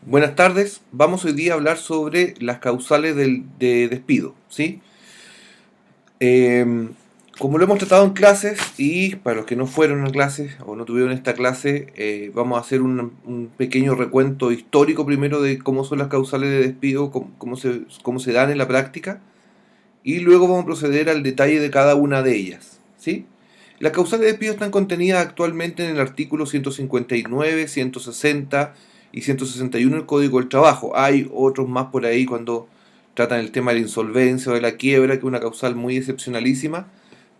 Buenas tardes, vamos hoy día a hablar sobre las causales de despido, ¿sí? Eh, Como lo hemos tratado en clases, y para los que no fueron a clases o no tuvieron esta clase, vamos a hacer un pequeño recuento histórico primero de cómo son las causales de despido, cómo se dan en la práctica, y luego vamos a proceder al detalle de cada una de ellas, ¿sí? Las causales de despido están contenidas actualmente en el artículo 159, 160 y 161 del Código del Trabajo. Hay otros más por ahí cuando tratan el tema de la insolvencia o de la quiebra, que es una causal muy excepcionalísima,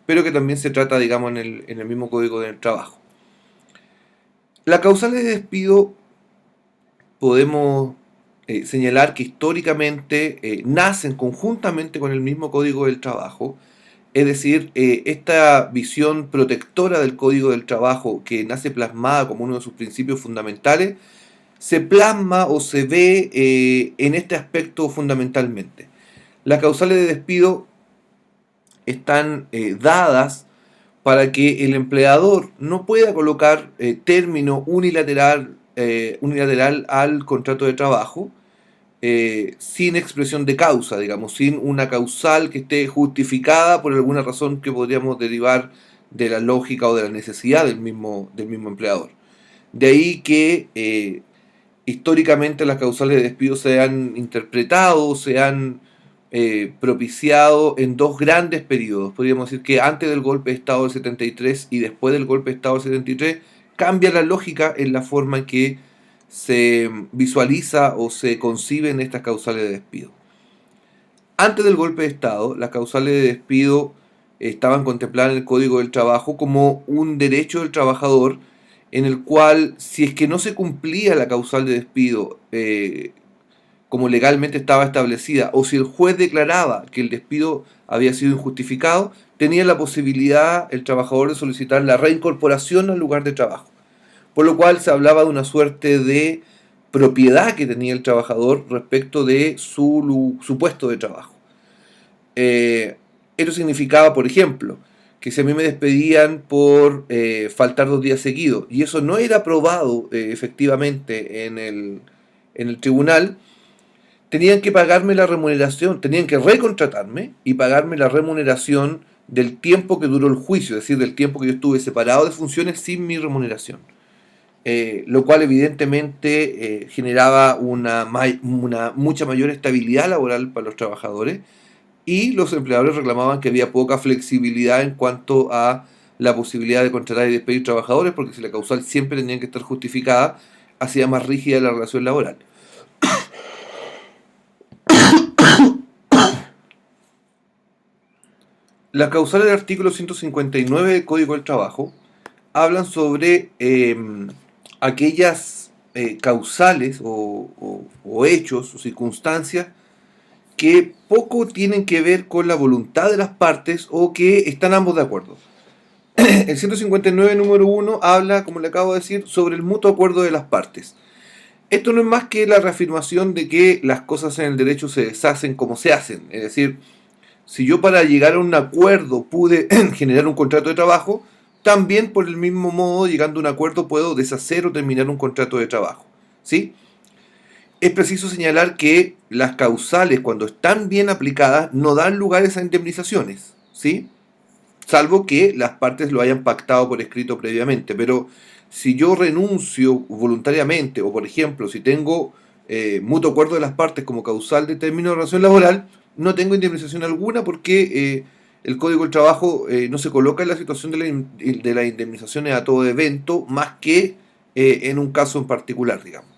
pero que también se trata, digamos, en el mismo Código del Trabajo. Las causales de despido podemos señalar que históricamente nacen conjuntamente con el mismo Código del Trabajo. Es decir, esta visión protectora del Código del Trabajo, que nace plasmada como uno de sus principios fundamentales, se plasma o se ve en este aspecto fundamentalmente. Las causales de despido están dadas para que el empleador no pueda colocar término unilateral al contrato de trabajo, sin expresión de causa, digamos, sin una causal que esté justificada por alguna razón que podríamos derivar de la lógica o de la necesidad del mismo empleador. De ahí que históricamente las causales de despido se han interpretado, se han propiciado en dos grandes periodos. Podríamos decir que antes del golpe de Estado del 73 y después del golpe de Estado del 73 cambia la lógica en la forma en que se visualiza o se conciben estas causales de despido. Antes del golpe de Estado, las causales de despido estaban contempladas en el Código del Trabajo como un derecho del trabajador en el cual, si es que no se cumplía la causal de despido como legalmente estaba establecida, o si el juez declaraba que el despido había sido injustificado, tenía la posibilidad el trabajador de solicitar la reincorporación al lugar de trabajo. Por lo cual se hablaba de una suerte de propiedad que tenía el trabajador respecto de su puesto de trabajo. Eh, Esto significaba, por ejemplo, que si a mí me despedían por faltar 2 días seguidos y eso no era aprobado efectivamente en el tribunal, tenían que pagarme la remuneración, tenían que recontratarme y pagarme la remuneración del tiempo que duró el juicio, es decir, del tiempo que yo estuve separado de funciones sin mi remuneración. Lo cual evidentemente generaba una mucha mayor estabilidad laboral para los trabajadores, y los empleadores reclamaban que había poca flexibilidad en cuanto a la posibilidad de contratar y despedir trabajadores, porque si la causal siempre tenía que estar justificada, hacía más rígida la relación laboral. Las causales del artículo 159 del Código del Trabajo hablan sobre aquellas causales o hechos o circunstancias que poco tienen que ver con la voluntad de las partes o que están ambos de acuerdo. El 159 número 1 habla, como le acabo de decir, sobre el mutuo acuerdo de las partes. Esto no es más que la reafirmación de que las cosas en el derecho se deshacen como se hacen. Es decir, si yo para llegar a un acuerdo pude generar un contrato de trabajo, también por el mismo modo, llegando a un acuerdo, puedo deshacer o terminar un contrato de trabajo. ¿Sí? Es preciso señalar que las causales, cuando están bien aplicadas, no dan lugares a indemnizaciones, ¿sí? Salvo que las partes lo hayan pactado por escrito previamente. Pero si yo renuncio voluntariamente, o por ejemplo, si tengo mutuo acuerdo de las partes como causal de término de relación laboral, no tengo indemnización alguna porque el Código del Trabajo no se coloca en la situación de las indemnizaciones a todo evento, más que en un caso en particular, digamos,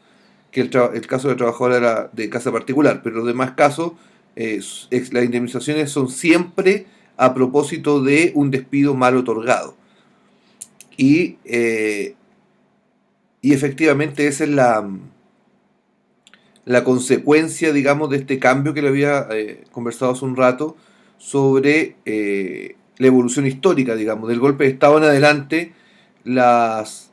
que el caso del trabajador era de casa particular, pero los demás casos, las indemnizaciones son siempre a propósito de un despido mal otorgado. Y, eh, y efectivamente esa es la consecuencia, digamos, de este cambio que le había conversado hace un rato sobre la evolución histórica, digamos, del golpe de Estado en adelante. las,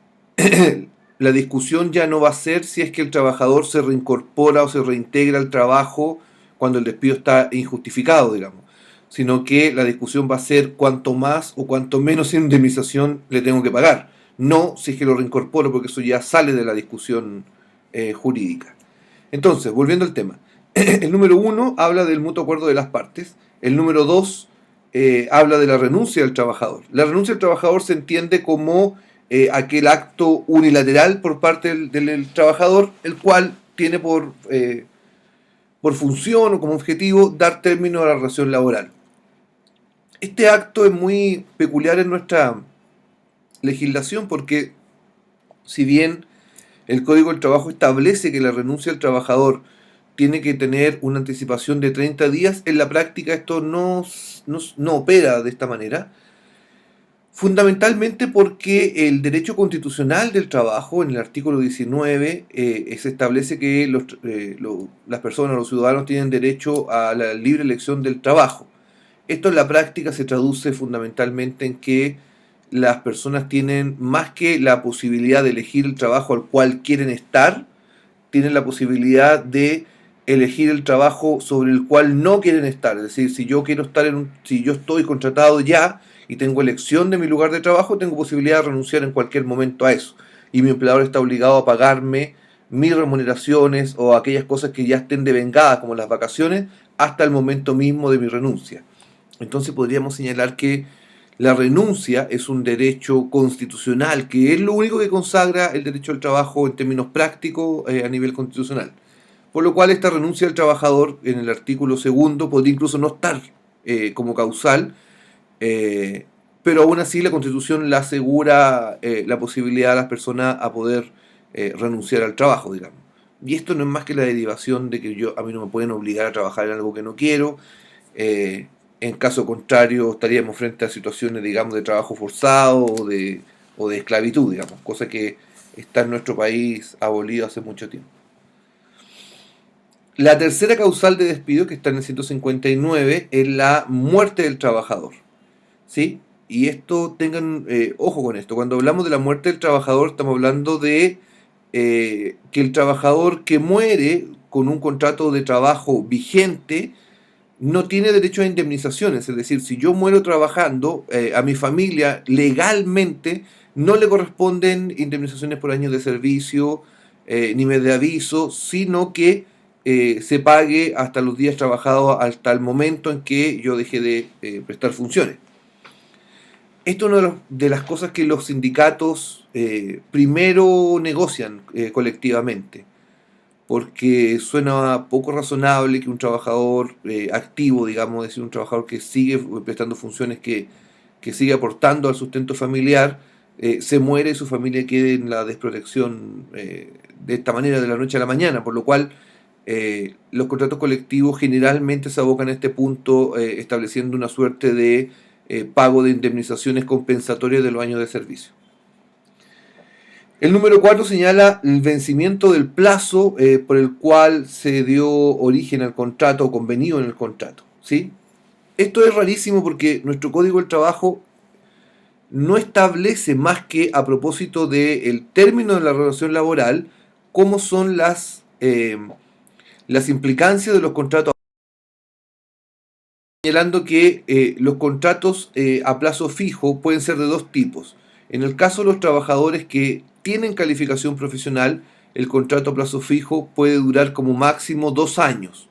la discusión ya no va a ser si es que el trabajador se reincorpora o se reintegra al trabajo cuando el despido está injustificado, digamos, sino que la discusión va a ser cuánto más o cuánto menos indemnización le tengo que pagar, no si es que lo reincorporo, porque eso ya sale de la discusión jurídica. Entonces, volviendo al tema. El número uno habla del mutuo acuerdo de las partes. El número dos habla de la renuncia del trabajador. La renuncia del trabajador se entiende como aquel acto unilateral por parte del trabajador, el cual tiene por función o como objetivo dar término a la relación laboral. Este acto es muy peculiar en nuestra legislación porque si bien el Código del Trabajo establece que la renuncia del trabajador tiene que tener una anticipación de 30 días, en la práctica esto no opera de esta manera, fundamentalmente porque el derecho constitucional del trabajo, en el artículo 19, se establece que las personas, los ciudadanos tienen derecho a la libre elección del trabajo. Esto en la práctica se traduce fundamentalmente en que las personas tienen más que la posibilidad de elegir el trabajo al cual quieren estar, tienen la posibilidad de elegir el trabajo sobre el cual no quieren estar. Es decir, si yo quiero estar si yo estoy contratado ya y tengo elección de mi lugar de trabajo, tengo posibilidad de renunciar en cualquier momento a eso. Y mi empleador está obligado a pagarme mis remuneraciones o aquellas cosas que ya estén devengadas, como las vacaciones, hasta el momento mismo de mi renuncia. Entonces podríamos señalar que la renuncia es un derecho constitucional, que es lo único que consagra el derecho al trabajo en términos prácticos a nivel constitucional. Por lo cual esta renuncia del trabajador en el artículo segundo podría incluso no estar como causal, pero aún así la Constitución le asegura la posibilidad a las personas a poder renunciar al trabajo, digamos. Y esto no es más que la derivación de que a mí no me pueden obligar a trabajar en algo que no quiero. eh, en caso contrario, estaríamos frente a situaciones, digamos, de trabajo forzado o de esclavitud, digamos, cosa que está en nuestro país abolido hace mucho tiempo. La tercera causal de despido, que está en el 159, es la muerte del trabajador. ¿Sí? Y esto, tengan ojo con esto. Cuando hablamos de la muerte del trabajador, estamos hablando de que el trabajador que muere con un contrato de trabajo vigente no tiene derecho a indemnizaciones. Es decir, si yo muero trabajando, a mi familia legalmente no le corresponden indemnizaciones por años de servicio, ni mes de aviso, sino que se pague hasta los días trabajados, hasta el momento en que yo deje de prestar funciones. Esto es una de las cosas que los sindicatos primero negocian colectivamente, porque suena poco razonable que un trabajador activo, digamos, es decir, un trabajador que sigue prestando funciones, que sigue aportando al sustento familiar, se muere y su familia quede en la desprotección de esta manera de la noche a la mañana, por lo cual los contratos colectivos generalmente se abocan a este punto estableciendo una suerte de pago de indemnizaciones compensatorias de los años de servicio. El número 4 señala el vencimiento del plazo por el cual se dio origen al contrato o convenido en el contrato. ¿Sí? Esto es rarísimo porque nuestro Código del Trabajo no establece más que a propósito del término de la relación laboral cómo son las implicancias de los contratos, señalando que los contratos a plazo fijo pueden ser de dos tipos. En el caso de los trabajadores que tienen calificación profesional, el contrato a plazo fijo puede durar como máximo 2 años.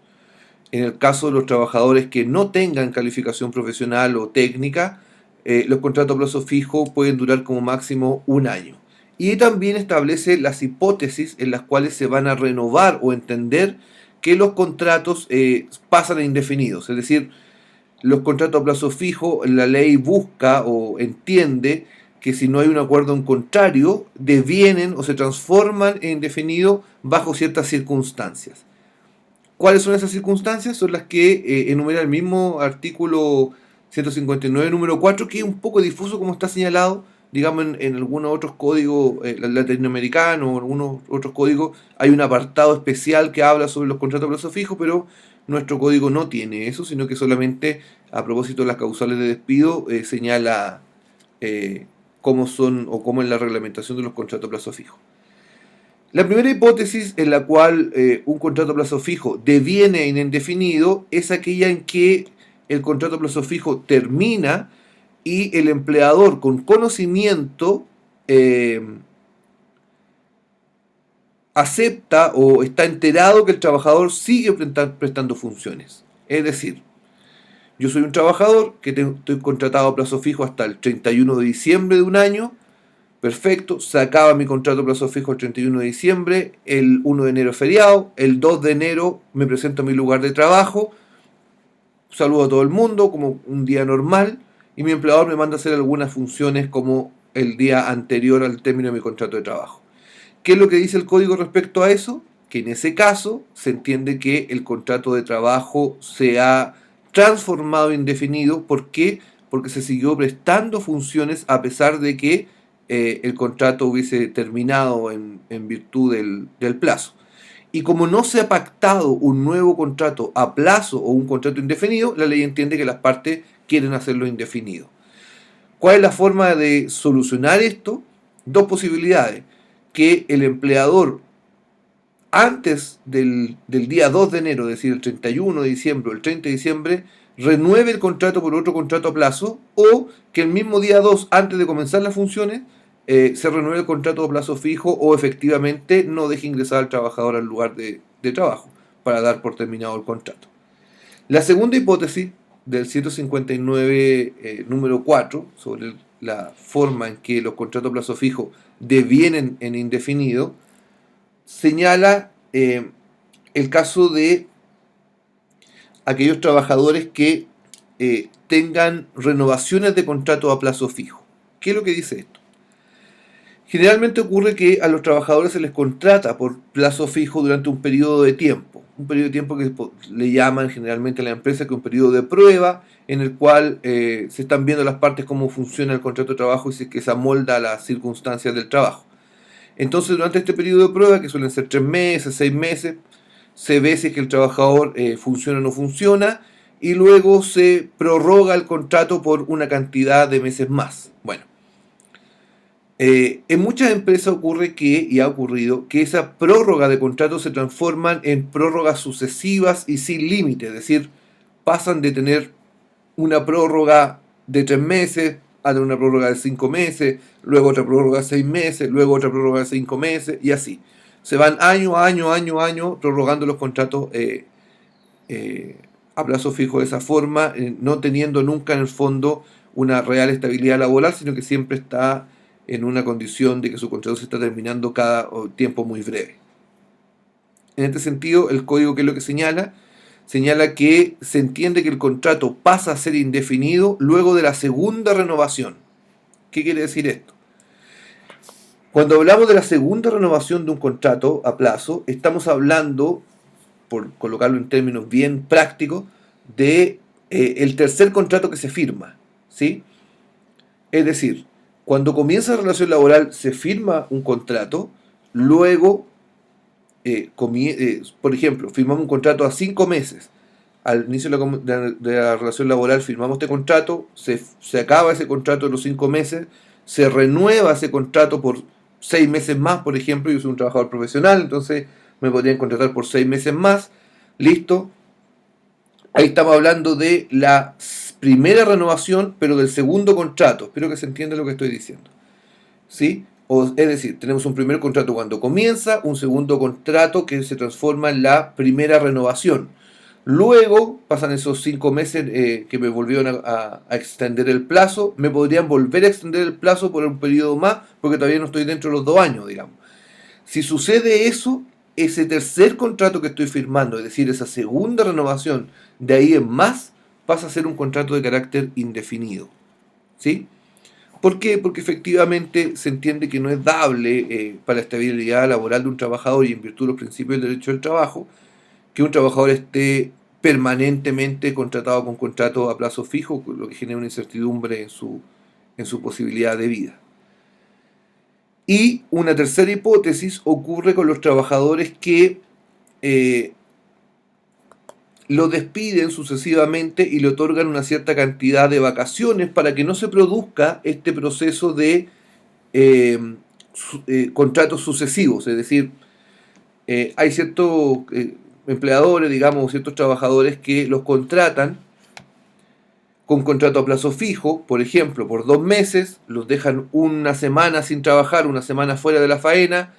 En el caso de los trabajadores que no tengan calificación profesional o técnica, los contratos a plazo fijo pueden durar como máximo 1 año. Y también establece las hipótesis en las cuales se van a renovar o entender que los contratos pasan a indefinidos. Es decir, los contratos a plazo fijo, la ley busca o entiende que si no hay un acuerdo en contrario, devienen o se transforman en indefinido bajo ciertas circunstancias. ¿Cuáles son esas circunstancias? Son las que enumera el mismo artículo 159, número 4, que es un poco difuso como está señalado, digamos, en algunos otros códigos latinoamericanos o en algunos otros códigos hay un apartado especial que habla sobre los contratos a plazo fijo, pero nuestro código no tiene eso, sino que solamente a propósito de las causales de despido señala cómo son o cómo es la reglamentación de los contratos a plazo fijo. La primera hipótesis en la cual un contrato a plazo fijo deviene en indefinido es aquella en que el contrato a plazo fijo termina y el empleador con conocimiento acepta o está enterado que el trabajador sigue prestando funciones. Es decir, yo soy un trabajador que estoy contratado a plazo fijo hasta el 31 de diciembre de un año. Perfecto, se acaba mi contrato a plazo fijo el 31 de diciembre, el 1 de enero es feriado, el 2 de enero me presento a mi lugar de trabajo, saludo a todo el mundo como un día normal y mi empleador me manda a hacer algunas funciones como el día anterior al término de mi contrato de trabajo. ¿Qué es lo que dice el código respecto a eso? Que en ese caso se entiende que el contrato de trabajo se ha transformado en indefinido. ¿Por qué? Porque se siguió prestando funciones a pesar de que el contrato hubiese terminado en virtud del plazo. Y como no se ha pactado un nuevo contrato a plazo o un contrato indefinido, la ley entiende que las partes quieren hacerlo indefinido. ¿Cuál es la forma de solucionar esto? Dos posibilidades. Que el empleador antes del día 2 de enero, es decir, el 31 de diciembre o el 30 de diciembre, renueve el contrato por otro contrato a plazo, o que el mismo día 2, antes de comenzar las funciones, se renueve el contrato a plazo fijo o efectivamente no deje ingresar al trabajador al lugar de trabajo para dar por terminado el contrato. La segunda hipótesis del 159 número 4 sobre la forma en que los contratos a plazo fijo devienen en indefinido señala el caso de aquellos trabajadores que tengan renovaciones de contrato a plazo fijo. ¿Qué es lo que dice esto? Generalmente ocurre que a los trabajadores se les contrata por plazo fijo durante un periodo de tiempo. Un periodo de tiempo que le llaman generalmente a la empresa que es un periodo de prueba, en el cual se están viendo las partes cómo funciona el contrato de trabajo y si es que se amolda a las circunstancias del trabajo. Entonces, durante este periodo de prueba, que suelen ser 3 meses, 6 meses, se ve si es que el trabajador funciona o no funciona, y luego se prorroga el contrato por una cantidad de meses más. Bueno, en muchas empresas ocurre que, y ha ocurrido, que esa prórroga de contratos se transforman en prórrogas sucesivas y sin límite, es decir, pasan de tener una prórroga de 3 meses a tener una prórroga de 5 meses, luego otra prórroga de 6 meses, luego otra prórroga de 5 meses, y así. Se van año a año prorrogando los contratos a plazo fijo de esa forma, no teniendo nunca en el fondo una real estabilidad laboral, sino que siempre está en una condición de que su contrato se está terminando cada tiempo muy breve. En este sentido, el código, ¿qué es lo que señala? Señala que se entiende que el contrato pasa a ser indefinido luego de la segunda renovación. ¿Qué quiere decir esto? Cuando hablamos de la segunda renovación de un contrato a plazo, estamos hablando, por colocarlo en términos bien prácticos, de el tercer contrato que se firma, ¿sí? Es decir, cuando comienza la relación laboral se firma un contrato, luego por ejemplo, firmamos un contrato a 5 meses. Al inicio de la relación laboral firmamos este contrato, se acaba ese contrato de los 5 meses, se renueva ese contrato por 6 meses más, por ejemplo. Yo soy un trabajador profesional, entonces me podrían contratar por 6 meses más. Listo. Ahí estamos hablando de la primera renovación, pero del segundo contrato. Espero que se entienda lo que estoy diciendo. ¿Sí? Es decir, tenemos un primer contrato cuando comienza, un segundo contrato que se transforma en la primera renovación. Luego pasan esos 5 meses que me volvieron a extender el plazo. Me podrían volver a extender el plazo por un periodo más, porque todavía no estoy dentro de los 2 años, digamos. Si sucede eso, ese tercer contrato que estoy firmando, es decir, esa segunda renovación, de ahí en más, pasa a ser un contrato de carácter indefinido. ¿Sí? ¿Por qué? Porque efectivamente se entiende que no es dable para la estabilidad laboral de un trabajador y en virtud de los principios del derecho del trabajo, que un trabajador esté permanentemente contratado con contrato a plazo fijo, lo que genera una incertidumbre en su posibilidad de vida. Y una tercera hipótesis ocurre con los trabajadores que lo despiden sucesivamente y le otorgan una cierta cantidad de vacaciones para que no se produzca este proceso de contratos sucesivos. Es decir, hay ciertos empleadores, digamos, ciertos trabajadores que los contratan con contrato a plazo fijo, por ejemplo, por 2 meses, los dejan una semana sin trabajar, una semana fuera de la faena,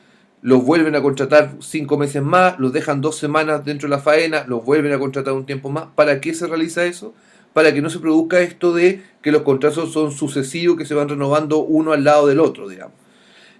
los vuelven a contratar 5 meses más, los dejan 2 semanas dentro de la faena, los vuelven a contratar un tiempo más. ¿Para qué se realiza eso? Para que no se produzca esto de que los contratos son sucesivos, que se van renovando uno al lado del otro, digamos.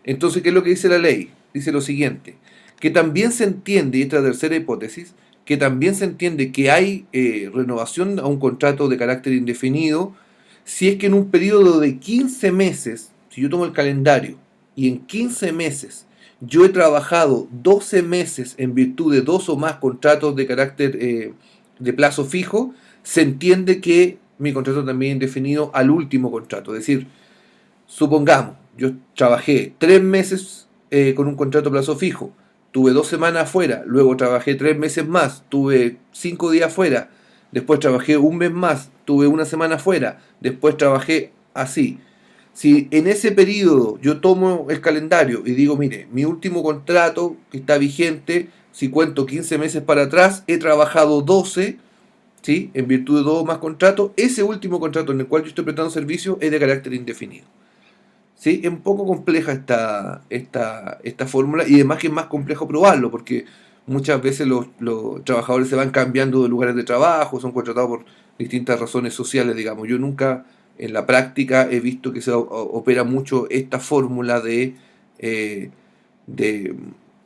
Entonces, ¿qué es lo que dice la ley? Dice lo siguiente, que también se entiende, y esta tercera hipótesis, que también se entiende que hay renovación a un contrato de carácter indefinido si es que en un periodo de 15 meses, si yo tomo el calendario y en 15 meses yo he trabajado 12 meses en virtud de 2 o más contratos de carácter de plazo fijo, se entiende que mi contrato también es indefinido al último contrato. Es decir, supongamos, yo trabajé 3 meses con un contrato a plazo fijo, tuve 2 semanas afuera, luego trabajé 3 meses más, tuve 5 días afuera, después trabajé un mes más, tuve una semana afuera, después trabajé así. Si en ese periodo yo tomo el calendario y digo, mire, mi último contrato que está vigente, si cuento 15 meses para atrás, he trabajado 12, ¿sí? En virtud de 2 más contratos, ese último contrato en el cual yo estoy prestando servicio es de carácter indefinido. ¿Sí? Es un poco compleja esta fórmula y además que es más complejo probarlo porque muchas veces los trabajadores se van cambiando de lugares de trabajo, son contratados por distintas razones sociales, digamos. Yo nunca en la práctica he visto que se opera mucho esta fórmula eh, de,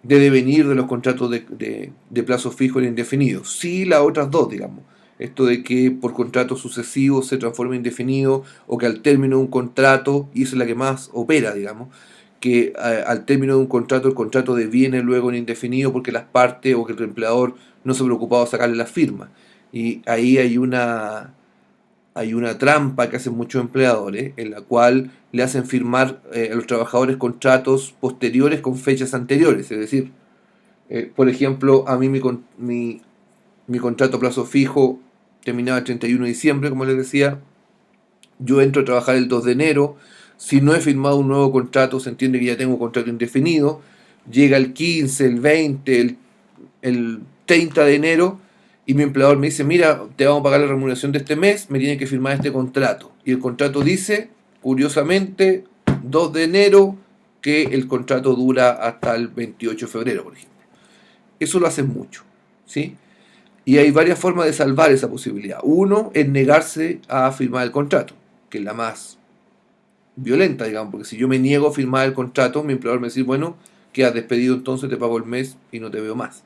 de devenir de los contratos de plazo fijo en indefinido. Sí, las otras dos, digamos. Esto de que por contratos sucesivos se transforma en indefinido o que al término de un contrato, y eso es la que más opera, digamos, que al término de un contrato el contrato deviene luego en indefinido porque las partes o que el empleador no se preocupaba de sacarle la firma. Y ahí hay una trampa que hacen muchos empleadores en la cual le hacen firmar a los trabajadores contratos posteriores con fechas anteriores. Es decir, por ejemplo, a mí mi contrato a plazo fijo terminaba el 31 de diciembre, como les decía. Yo entro a trabajar el 2 de enero. Si no he firmado un nuevo contrato, se entiende que ya tengo un contrato indefinido. Llega el 15, el 20, el 30 de enero y mi empleador me dice, mira, te vamos a pagar la remuneración de este mes, me tiene que firmar este contrato. Y el contrato dice, curiosamente, 2 de enero, que el contrato dura hasta el 28 de febrero, por ejemplo. Eso lo hacen mucho, ¿sí? Y hay varias formas de salvar esa posibilidad. Uno es negarse a firmar el contrato, que es la más violenta, digamos, porque si yo me niego a firmar el contrato, mi empleador me dice, bueno, quedas despedido, entonces te pago el mes y no te veo más.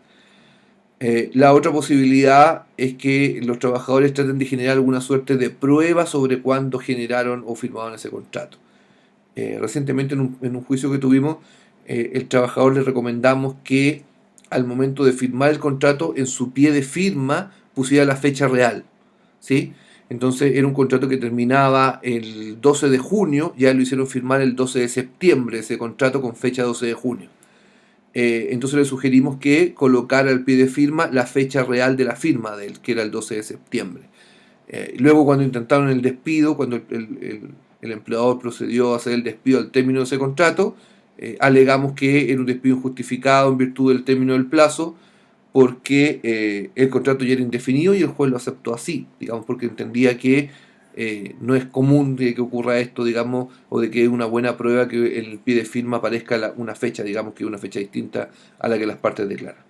La otra posibilidad es que los trabajadores traten de generar alguna suerte de prueba sobre cuándo generaron o firmaron ese contrato. Recientemente en un juicio que tuvimos, el trabajador le recomendamos que al momento de firmar el contrato, en su pie de firma pusiera la fecha real, ¿sí? Entonces era un contrato que terminaba el 12 de junio, ya lo hicieron firmar el 12 de septiembre, ese contrato con fecha 12 de junio. Entonces le sugerimos que colocara al pie de firma la fecha real de la firma de él, que era el 12 de septiembre. Luego cuando intentaron el despido, cuando el empleador procedió a hacer el despido al término de ese contrato, alegamos que era un despido injustificado en virtud del término del plazo, porque el contrato ya era indefinido y el juez lo aceptó así, digamos, porque entendía que no es común de que ocurra esto, digamos, o de que es una buena prueba que en el pie de firma aparezca una fecha, digamos, que es una fecha distinta a la que las partes declaran.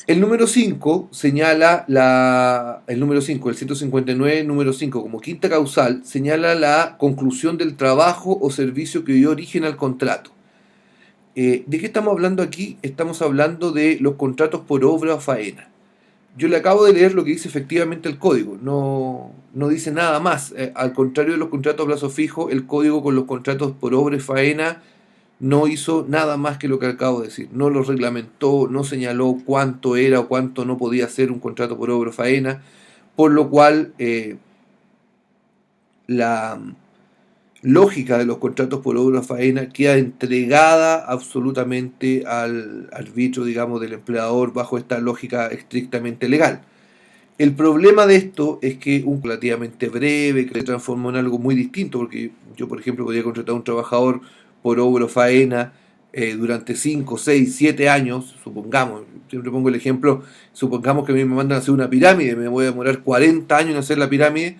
El número 5 señala el número 5, el 159, número 5, como quinta causal, señala la conclusión del trabajo o servicio que dio origen al contrato. ¿De qué estamos hablando aquí? Estamos hablando de los contratos por obra o faena. Yo le acabo de leer lo que dice efectivamente el código, no dice nada más. Al contrario de los contratos a plazo fijo, el código con los contratos por obra y faena no hizo nada más que lo que acabo de decir. No lo reglamentó, no señaló cuánto era o cuánto no podía ser un contrato por obra o faena, por lo cual la lógica de los contratos por obra o faena queda entregada absolutamente al arbitrio, digamos, del empleador bajo esta lógica estrictamente legal. El problema de esto es que un relativamente breve que se transformó en algo muy distinto, porque yo, por ejemplo, podría contratar a un trabajador por obra o faena durante 5, 6, 7 años, supongamos, siempre pongo el ejemplo, supongamos que a mí me mandan a hacer una pirámide, me voy a demorar 40 años en hacer la pirámide,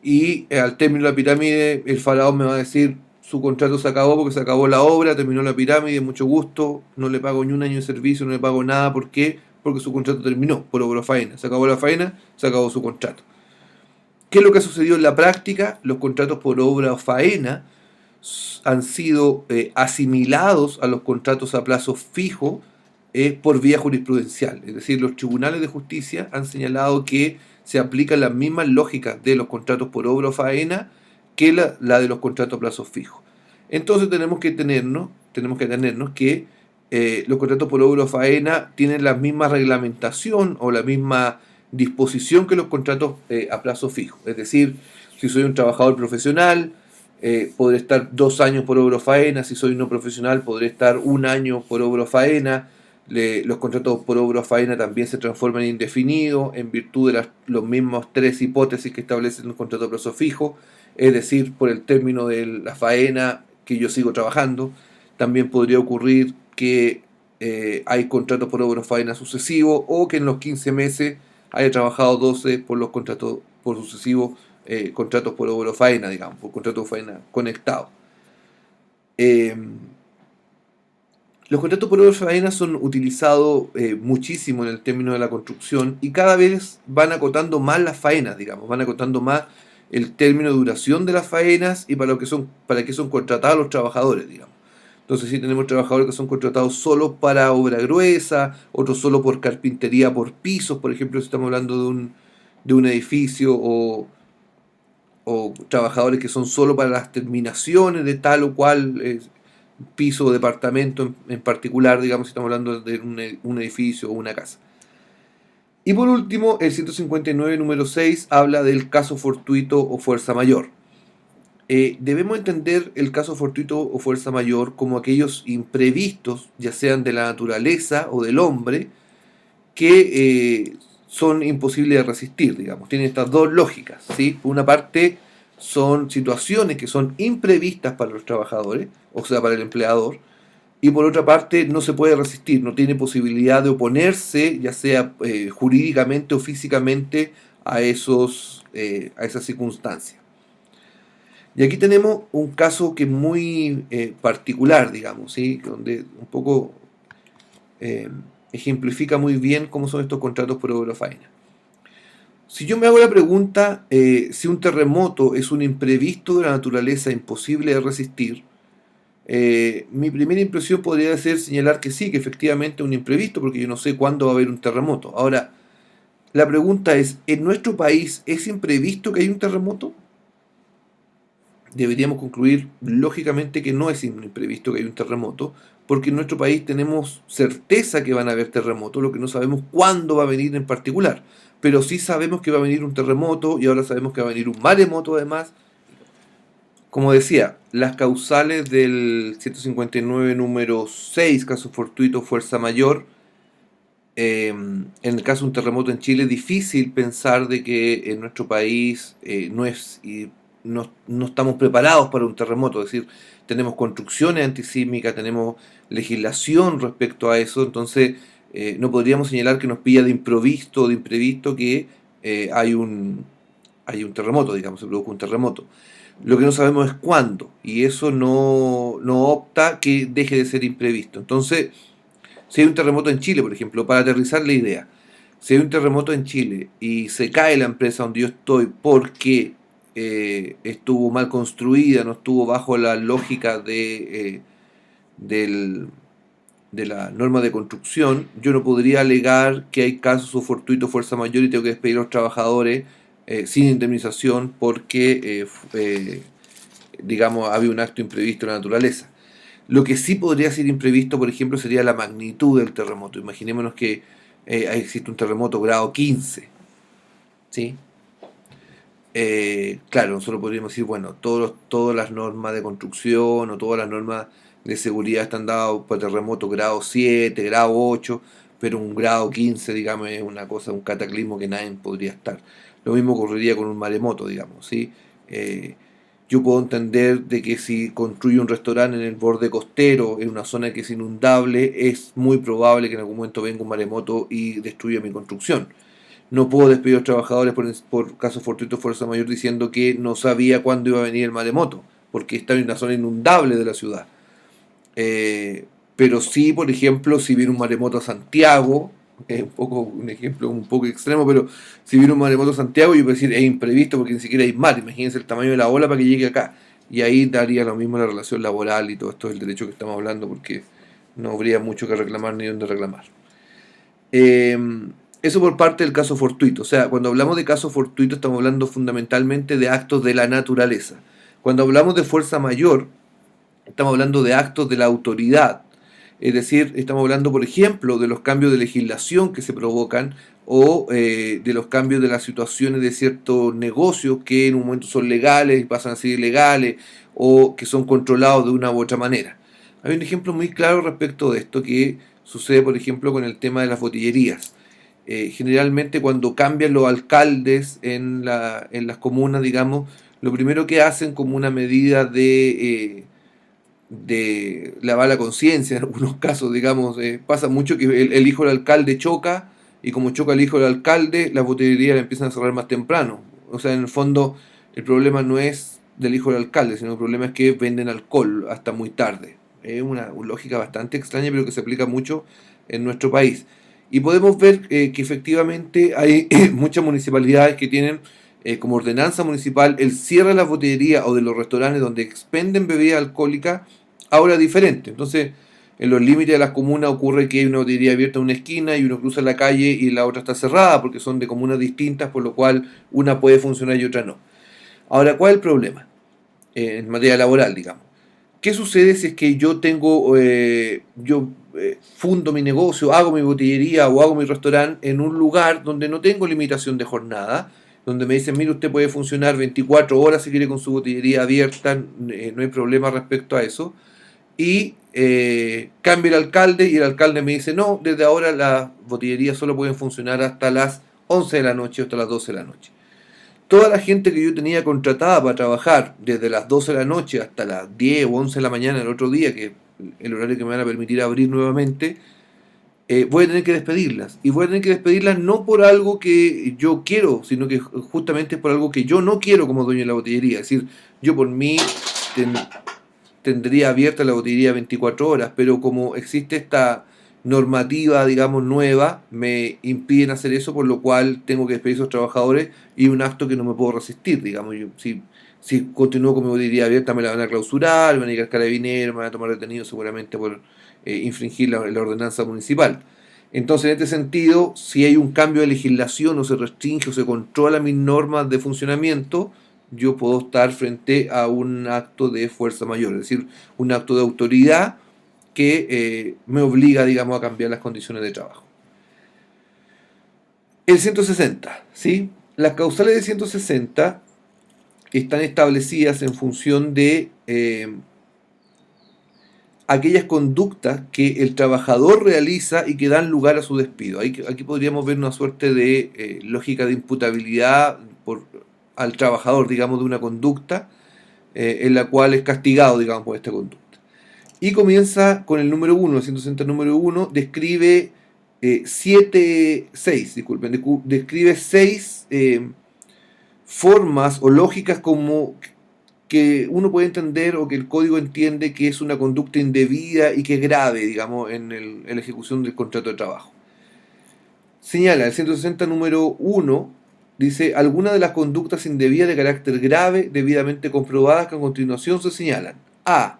y al término de la pirámide el faraón me va a decir, su contrato se acabó porque se acabó la obra, terminó la pirámide, mucho gusto, no le pago ni un año de servicio, no le pago nada. ¿Por qué? Porque su contrato terminó por obra o faena. Se acabó la faena, se acabó su contrato. ¿Qué es lo que ha sucedido en la práctica? Los contratos por obra o faena han sido asimilados a los contratos a plazo fijo por vía jurisprudencial. Es decir, los tribunales de justicia han señalado que se aplican las mismas lógicas de los contratos por obra o faena que la de los contratos a plazo fijo. Entonces tenemos que tenernos que los contratos por obra o faena tienen la misma reglamentación o la misma disposición que los contratos a plazo fijo. Es decir, si soy un trabajador profesional, podré estar 2 años por obra o faena. Si soy no profesional, podré estar 1 año por obra o faena. Los contratos por obra o faena también se transforman en indefinidos en virtud de los mismos 3 hipótesis que establecen el contrato a plazo fijo, es decir, por el término de la faena que yo sigo trabajando. También podría ocurrir que hay contratos por obra o faena sucesivos, o que en los 15 meses haya trabajado 12 por los contratos por sucesivos, contratos por obra o faena, digamos, por contratos de faena conectados. Eh, los contratos por obra o faena son utilizados muchísimo en el término de la construcción, y cada vez van acotando más las faenas, digamos, van acotando más el término de duración de las faenas y para qué son contratados los trabajadores, digamos. Entonces sí tenemos trabajadores que son contratados solo para obra gruesa, otros solo por carpintería por pisos, por ejemplo, si estamos hablando de un edificio, o trabajadores que son solo para las terminaciones de tal o cual piso o departamento en particular, digamos, si estamos hablando de un edificio o una casa. Y por último, el 159 número 6 habla del caso fortuito o fuerza mayor. Debemos entender el caso fortuito o fuerza mayor como aquellos imprevistos, ya sean de la naturaleza o del hombre, que son imposibles de resistir, digamos. Tienen estas dos lógicas, ¿sí? Por una parte, son situaciones que son imprevistas para los trabajadores, o sea, para el empleador, y por otra parte, no se puede resistir, no tiene posibilidad de oponerse, ya sea jurídicamente o físicamente, a esas circunstancias. Y aquí tenemos un caso que es muy particular, digamos, ¿sí? Donde un poco eh, ejemplifica muy bien cómo son estos contratos por obra o faena. Si yo me hago la pregunta si un terremoto es un imprevisto de la naturaleza imposible de resistir, mi primera impresión podría ser señalar que sí, que efectivamente es un imprevisto, porque yo no sé cuándo va a haber un terremoto. Ahora, la pregunta es, ¿en nuestro país es imprevisto que haya un terremoto? Deberíamos concluir lógicamente que no es un imprevisto que haya un terremoto, porque en nuestro país tenemos certeza que van a haber terremotos, lo que no sabemos cuándo va a venir en particular, pero sí sabemos que va a venir un terremoto, y ahora sabemos que va a venir un maremoto además. Como decía, las causales del 159 número 6, caso fortuito, fuerza mayor, en el caso de un terremoto en Chile, es difícil pensar de que en nuestro país no estamos preparados para un terremoto. Es decir, tenemos construcciones antisísmicas, tenemos legislación respecto a eso. Entonces no podríamos señalar que nos pilla de improviso o de imprevisto que hay un terremoto, digamos, se produzca un terremoto. Lo que no sabemos es cuándo, y eso no opta que deje de ser imprevisto. Entonces, si hay un terremoto en Chile, por ejemplo, para aterrizar la idea, si hay un terremoto en Chile y se cae la empresa donde yo estoy porque estuvo mal construida, no estuvo bajo la lógica del- de la norma de construcción, yo no podría alegar que hay casos fortuitos, fuerza mayor, y tengo que despedir a los trabajadores sin indemnización porque, digamos, había un acto imprevisto en la naturaleza. Lo que sí podría ser imprevisto, por ejemplo, sería la magnitud del terremoto. Imaginémonos que existe un terremoto grado 15, ¿sí? Claro, nosotros podríamos decir, bueno, todas las normas de construcción o todas las normas de seguridad están dadas para terremoto grado 7, grado 8, pero un grado 15, digamos, es una cosa, un cataclismo que nadie podría estar. Lo mismo ocurriría con un maremoto, digamos, ¿sí? Eh, yo puedo entender de que si construyo un restaurante en el borde costero, en una zona que es inundable, es muy probable que en algún momento venga un maremoto y destruya mi construcción. No puedo despedir a los trabajadores por caso fortuito fuerza mayor diciendo que no sabía cuándo iba a venir el maremoto. porque está en una zona inundable de la ciudad. Pero sí, por ejemplo, si viene un maremoto a Santiago, es un ejemplo un poco extremo, pero si viene un maremoto a Santiago, yo puedo decir es imprevisto porque ni siquiera hay mar, imagínense el tamaño de la ola para que llegue acá. Y ahí daría lo mismo la relación laboral y todo esto del derecho que estamos hablando, porque no habría mucho que reclamar ni dónde reclamar. Eh, Eso por parte del caso fortuito. O sea, cuando hablamos de caso fortuito estamos hablando fundamentalmente de actos de la naturaleza. Cuando hablamos de fuerza mayor, estamos hablando de actos de la autoridad. Es decir, estamos hablando, por ejemplo, de los cambios de legislación que se provocan o de los cambios de las situaciones de ciertos negocios que en un momento son legales y pasan a ser ilegales o que son controlados de una u otra manera. Hay un ejemplo muy claro respecto de esto que sucede, por ejemplo, con el tema de las botillerías. Generalmente cuando cambian los alcaldes en las comunas, digamos, lo primero que hacen como una medida de lavar la conciencia, en algunos casos, digamos, pasa mucho que el hijo del alcalde choca y como choca el hijo del alcalde, las botillerías la empiezan a cerrar más temprano. O sea, en el fondo el problema no es del hijo del alcalde, sino el problema es que venden alcohol hasta muy tarde. Es una lógica bastante extraña, pero que se aplica mucho en nuestro país. Y podemos ver que efectivamente hay muchas municipalidades que tienen como ordenanza municipal el cierre de las botillerías o de los restaurantes donde expenden bebidas alcohólicas ahora diferente. Entonces, en los límites de las comunas ocurre que hay una botillería abierta en una esquina y uno cruza la calle y la otra está cerrada porque son de comunas distintas, por lo cual una puede funcionar y otra no. Ahora, ¿cuál es el problema? En materia laboral, digamos. ¿Qué sucede si es que yo tengo, fundo mi negocio, hago mi botillería o hago mi restaurante en un lugar donde no tengo limitación de jornada, donde me dicen, mire, usted puede funcionar 24 horas si quiere con su botillería abierta, no hay problema respecto a eso, y cambia el alcalde y el alcalde me dice, no, desde ahora las botillerías solo pueden funcionar hasta las 11 de la noche o hasta las 12 de la noche? Toda la gente que yo tenía contratada para trabajar desde las 12 de la noche hasta las 10 o 11 de la mañana el otro día, que es el horario que me van a permitir abrir nuevamente, voy a tener que despedirlas. Y voy a tener que despedirlas no por algo que yo quiero, sino que justamente es por algo que yo no quiero como dueño de la botillería. Es decir, yo por mí ten- tendría abierta la botillería 24 horas, pero como existe esta normativa, digamos, nueva, me impiden hacer eso, por lo cual tengo que despedir a esos trabajadores y un acto que no me puedo resistir, digamos. Si continúo con mi botillería abierta me la van a clausurar, me van a llegar carabineros, me van a tomar detenido seguramente por infringir la ordenanza municipal. Entonces, en este sentido, si hay un cambio de legislación o se restringe o se controla mis normas de funcionamiento, yo puedo estar frente a un acto de fuerza mayor, es decir, un acto de autoridad que me obliga, digamos, a cambiar las condiciones de trabajo. El 160, ¿sí? Las causales de 160 están establecidas en función de aquellas conductas que el trabajador realiza y que dan lugar a su despido. Aquí podríamos ver una suerte de lógica de imputabilidad al trabajador, digamos, de una conducta en la cual es castigado, digamos, por esta conducta. Y comienza con el número 1, el 160 número 1, describe describe 6 formas o lógicas como que uno puede entender o que el código entiende que es una conducta indebida y que es grave, digamos, en la ejecución del contrato de trabajo. Señala el 160 número 1, dice, algunas de las conductas indebidas de carácter grave, debidamente comprobadas, que a continuación se señalan. A.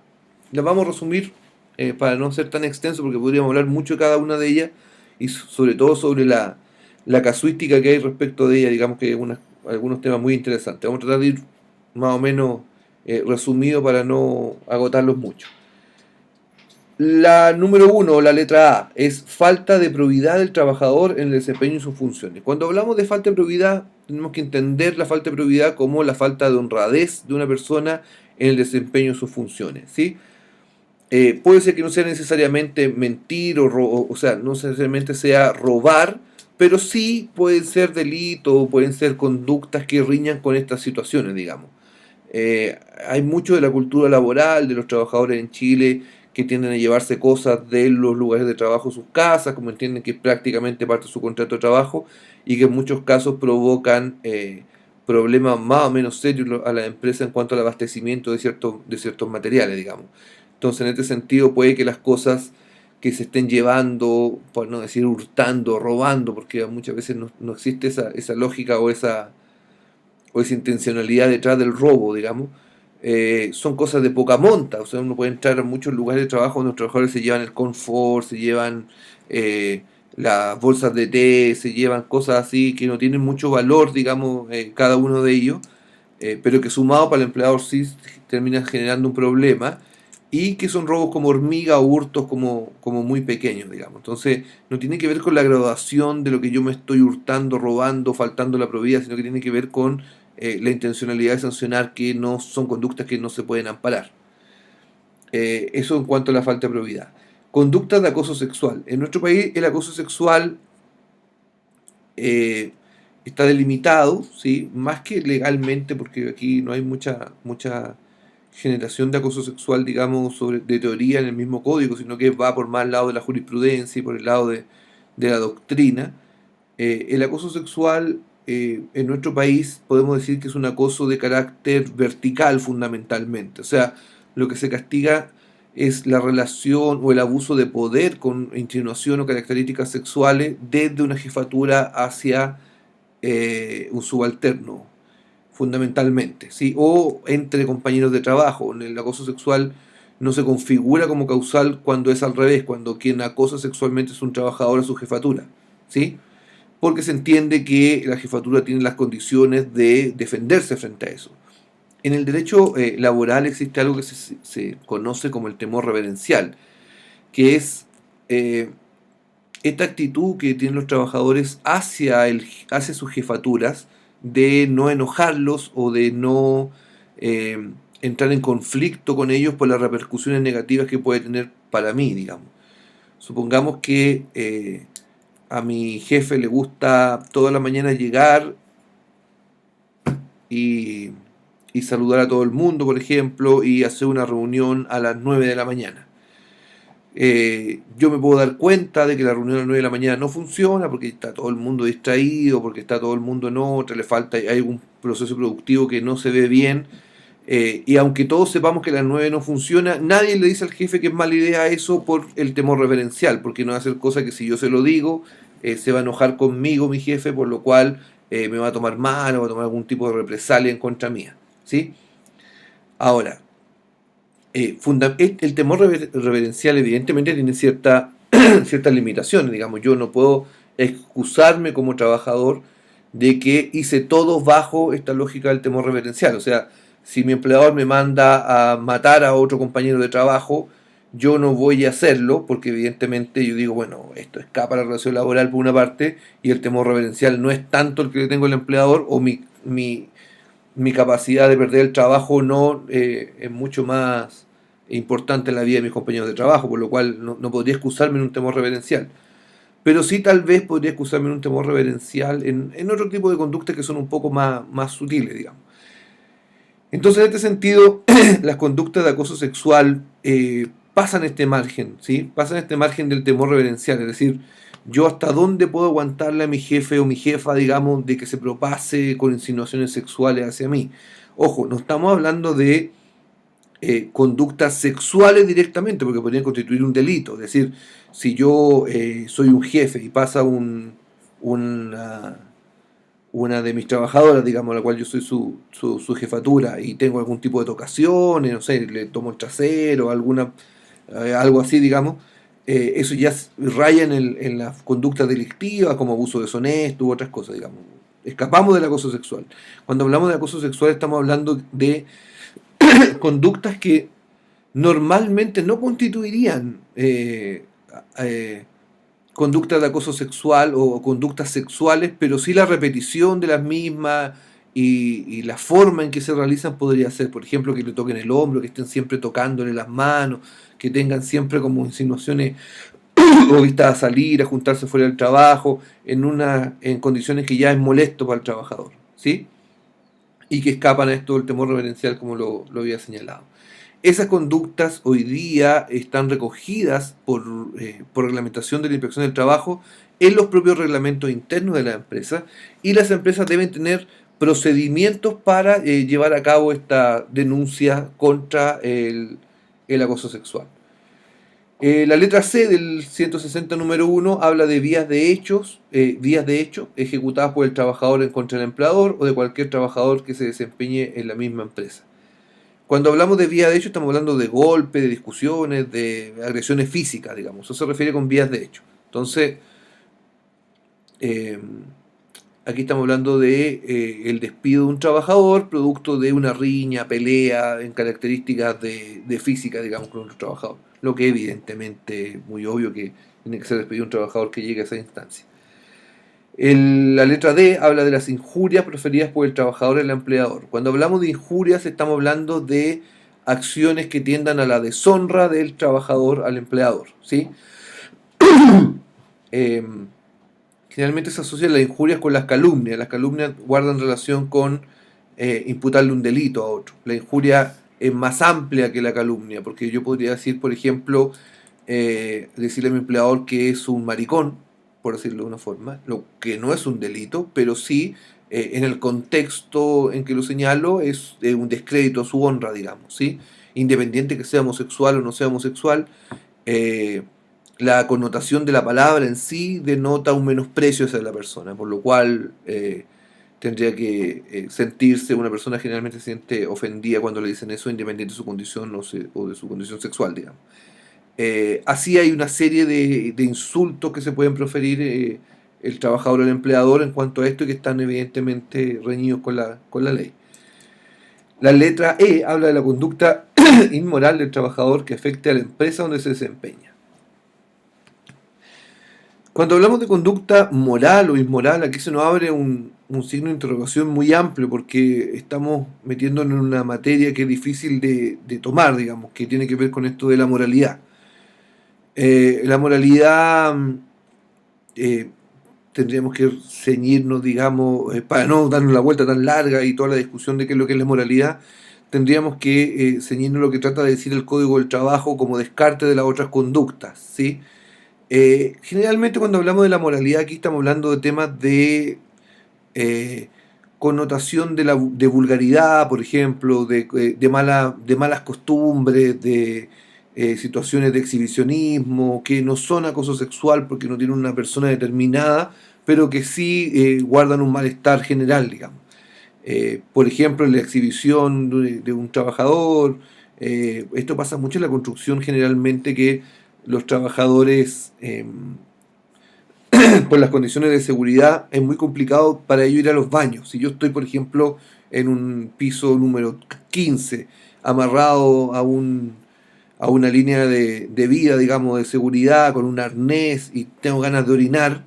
Las vamos a resumir para no ser tan extenso, porque podríamos hablar mucho de cada una de ellas y sobre todo sobre la casuística que hay respecto de ella, digamos que hay algunos temas muy interesantes. Vamos a tratar de ir más o menos resumido para no agotarlos mucho. La número 1, la letra A, es falta de probidad del trabajador en el desempeño de sus funciones. Cuando hablamos de falta de probidad, tenemos que entender la falta de probidad como la falta de honradez de una persona en el desempeño de sus funciones, ¿sí? Puede ser que no sea necesariamente mentir o sea, no necesariamente sea robar, pero sí pueden ser delitos, pueden ser conductas que riñan con estas situaciones, digamos. Hay mucho de la cultura laboral de los trabajadores en Chile que tienden a llevarse cosas de los lugares de trabajo a sus casas, como entienden que es prácticamente parte de su contrato de trabajo y que en muchos casos problemas más o menos serios a la empresa en cuanto al abastecimiento de ciertos materiales, digamos. Entonces, en este sentido, puede que las cosas que se estén llevando, por no decir hurtando, robando, porque muchas veces no existe esa lógica o esa intencionalidad detrás del robo, digamos, son cosas de poca monta. O sea, uno puede entrar a muchos lugares de trabajo donde los trabajadores se llevan el confort, se llevan eh, las bolsas de té, se llevan cosas así que no tienen mucho valor, digamos, cada uno de ellos, pero que sumado para el empleador sí terminan generando un problema y que son robos como hormiga o hurtos como muy pequeños, digamos. Entonces, no tiene que ver con la graduación de lo que yo me estoy hurtando, robando, faltando la probidad, sino que tiene que ver con la intencionalidad de sancionar, que no son conductas que no se pueden amparar. Eso en cuanto a la falta de probidad. Conductas de acoso sexual. En nuestro país el acoso sexual eh, está delimitado, ¿sí? Más que legalmente, porque aquí no hay mucha generación de acoso sexual, digamos, de teoría en el mismo código, sino que va por más lado de la jurisprudencia y por el lado de la doctrina. El acoso sexual en nuestro país podemos decir que es un acoso de carácter vertical fundamentalmente. O sea, lo que se castiga es la relación o el abuso de poder con insinuación o características sexuales desde una jefatura hacia un subalterno, fundamentalmente, ¿sí? O entre compañeros de trabajo. El acoso sexual no se configura como causal cuando es al revés, cuando quien acosa sexualmente es un trabajador a su jefatura, ¿sí? Porque se entiende que la jefatura tiene las condiciones de defenderse frente a eso. En el derecho laboral existe algo que se conoce como el temor reverencial, que es eh, esta actitud que tienen los trabajadores hacia sus jefaturas de no enojarlos o de no eh, entrar en conflicto con ellos por las repercusiones negativas que puede tener para mí, digamos. Supongamos que a mi jefe le gusta toda la mañana llegar y, y saludar a todo el mundo, por ejemplo, y hacer una reunión a las 9 de la mañana. Yo me puedo dar cuenta de que la reunión a las 9 de la mañana no funciona porque está todo el mundo distraído, porque está todo el mundo en otra, hay algún proceso productivo que no se ve bien. Y aunque todos sepamos que a las 9 no funciona, nadie le dice al jefe que es mala idea eso por el temor reverencial, porque no va a hacer cosa que si yo se lo digo, se va a enojar conmigo mi jefe, por lo cual me va a tomar mal o va a tomar algún tipo de represalia en contra mía. ¿Sí? Ahora, el temor reverencial evidentemente tiene ciertas limitaciones, digamos, yo no puedo excusarme como trabajador de que hice todo bajo esta lógica del temor reverencial. O sea, si mi empleador me manda a matar a otro compañero de trabajo, yo no voy a hacerlo porque evidentemente yo digo, bueno, esto escapa a la relación laboral por una parte y el temor reverencial no es tanto el que le tengo al empleador o mi capacidad de perder el trabajo no es mucho más importante en la vida de mis compañeros de trabajo, por lo cual no podría excusarme en un temor reverencial. Pero sí tal vez podría excusarme en un temor reverencial en otro tipo de conductas que son un poco más sutiles, digamos. Entonces, en este sentido, las conductas de acoso sexual pasan este margen, ¿sí? Pasan este margen del temor reverencial, es decir, yo hasta dónde puedo aguantarle a mi jefe o mi jefa, digamos, de que se propase con insinuaciones sexuales hacia mí. Ojo, no estamos hablando de conductas sexuales directamente, porque podrían constituir un delito. Es decir, si yo soy un jefe y pasa una, una de mis trabajadoras, digamos, la cual yo soy su jefatura y tengo algún tipo de tocaciones, no sé, le tomo el trasero, algo así, digamos, eso ya raya en las conductas delictivas como abuso deshonesto u otras cosas, digamos. Escapamos del acoso sexual. Cuando hablamos de acoso sexual estamos hablando de conductas que normalmente no constituirían conductas de acoso sexual o conductas sexuales, pero sí la repetición de las mismas y la forma en que se realizan podría ser, por ejemplo, que le toquen el hombro, que estén siempre tocándole las manos, que tengan siempre como insinuaciones o vistas a salir, a juntarse fuera del trabajo, en condiciones que ya es molesto para el trabajador, ¿sí? Y que escapan a esto del temor reverencial como lo había señalado. Esas conductas hoy día están recogidas por reglamentación de la Inspección del Trabajo en los propios reglamentos internos de la empresa y las empresas deben tener procedimientos para llevar a cabo esta denuncia contra el acoso sexual. La letra C del 160 número 1 habla de vías de hecho ejecutadas por el trabajador en contra del empleador o de cualquier trabajador que se desempeñe en la misma empresa. Cuando hablamos de vías de hecho estamos hablando de golpes, de discusiones, de agresiones físicas, digamos. Eso se refiere con vías de hecho. Entonces, eh, aquí estamos hablando de el despido de un trabajador producto de una riña, pelea, en características de física, digamos, con otro trabajador. Lo que evidentemente es muy obvio que tiene que ser despedido un trabajador que llegue a esa instancia. La letra D habla de las injurias proferidas por el trabajador al empleador. Cuando hablamos de injurias estamos hablando de acciones que tiendan a la deshonra del trabajador al empleador, ¿sí? Eh, Generalmente se asocian las injurias con las calumnias. Las calumnias guardan relación con imputarle un delito a otro. La injuria es más amplia que la calumnia, porque yo podría decir, por ejemplo, decirle a mi empleador que es un maricón, por decirlo de una forma, lo que no es un delito, pero sí, en el contexto en que lo señalo, es un descrédito a su honra, digamos, ¿sí? Independiente que sea homosexual o no sea homosexual, eh, la connotación de la palabra en sí denota un menosprecio hacia la persona, por lo cual tendría que sentirse, una persona generalmente se siente ofendida cuando le dicen eso, independiente de su condición o de su condición sexual, digamos. Así hay una serie de insultos que se pueden proferir el trabajador o el empleador en cuanto a esto y que están evidentemente reñidos con la ley. La letra E habla de la conducta inmoral del trabajador que afecte a la empresa donde se desempeña. Cuando hablamos de conducta moral o inmoral, aquí se nos abre un signo de interrogación muy amplio porque estamos metiéndonos en una materia que es difícil de tomar, digamos, que tiene que ver con esto de la moralidad. La moralidad eh, tendríamos que ceñirnos, digamos, para no darnos la vuelta tan larga y toda la discusión de qué es lo que es la moralidad, tendríamos que ceñirnos lo que trata de decir el Código del Trabajo como descarte de las otras conductas, ¿sí? Generalmente cuando hablamos de la moralidad aquí estamos hablando de temas de eh, connotación de vulgaridad, por ejemplo, de malas costumbres, de situaciones de exhibicionismo, que no son acoso sexual porque no tienen una persona determinada, pero que sí guardan un malestar general, digamos. Por ejemplo, en la exhibición de un trabajador, esto pasa mucho en la construcción generalmente que los trabajadores por las condiciones de seguridad es muy complicado para ellos ir a los baños. Si yo estoy, por ejemplo, en un piso número 15, amarrado a una línea de vida, digamos, de seguridad, con un arnés y tengo ganas de orinar,